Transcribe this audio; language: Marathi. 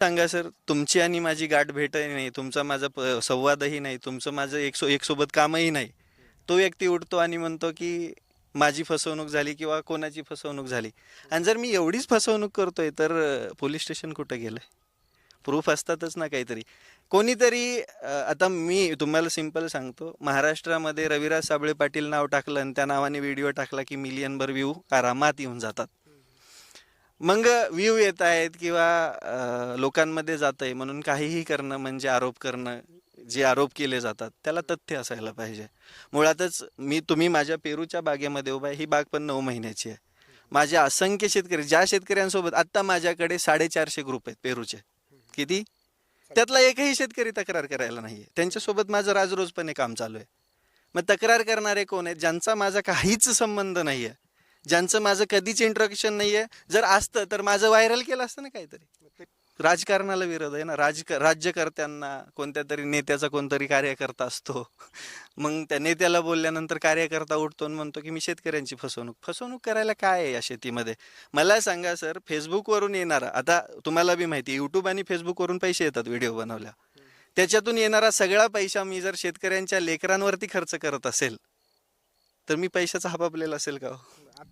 सांगा सर, तुमची आणि माझी गाठ भेटही नाही, तुमचा माझा संवादही नाही, तुमचं माझं एक सोबत कामही नाही. तो व्यक्ती उठतो आणि म्हणतो की माझी फसवणूक झाली किंवा कोणाची फसवणूक झाली. आणि जर मी एवढीच फसवणूक करतोय तर पोलीस स्टेशन कुठं गेलंय? प्रूफ असतातच ना काहीतरी. कोणीतरी आता मी तुम्हाला सिंपल सांगतो, महाराष्ट्रामध्ये रविराज साबळे पाटील नाव टाकलं आणि त्या नावाने व्हिडिओ टाकला की मिलियनभर व्ह्यू आरामात येऊन जातात. मग व्ह्यू येत आहेत किंवा लोकांमध्ये जात आहे म्हणून काहीही करणं म्हणजे आरोप करणं. जे आरोप केले जातात त्याला तथ्य असायला पाहिजे. मुळातच तुम्ही माझ्या पेरूच्या बागेमध्ये उभा आहे, ही बाग पण 9 महिन्याची आहे. माझे असंख्य शेतकरी, ज्या शेतकऱ्यांसोबत आत्ता माझ्याकडे 450 ग्रुप आहेत पेरूचे. किती? त्यातला एकही शेतकरी तक्रार करायला नाहीये. त्यांच्यासोबत माझं राजरोजपणे काम चालू आहे. मग तक्रार करणारे कोण आहेत? ज्यांचा माझा काहीच संबंध नाहीये, ज्यांचं माझं कधीच इंट्रोडक्शन नाहीये. जर असतं तर माझं व्हायरल केलं असतं ना काहीतरी. राजकारणाला विरोध आहे ना. राज्यकर्त्यांना कोणत्या तरी नेत्याचा कोणतरी कार्यकर्ता असतो. मग त्या नेत्याला बोलल्यानंतर कार्यकर्ता उठतो आणि म्हणतो की मी शेतकऱ्यांची फसवणूक करायला काय आहे या शेतीमध्ये? मला सांगा सर, फेसबुकवरून येणारा, आता तुम्हाला बी माहिती, युट्यूब आणि फेसबुकवरून पैसे येतात व्हिडिओ बनवल्या. त्याच्यातून येणारा सगळा पैसा मी जर शेतकऱ्यांच्या लेकरांवरती खर्च करत असेल तर मी पैशाचा हबाबलेला असेल का हो? आता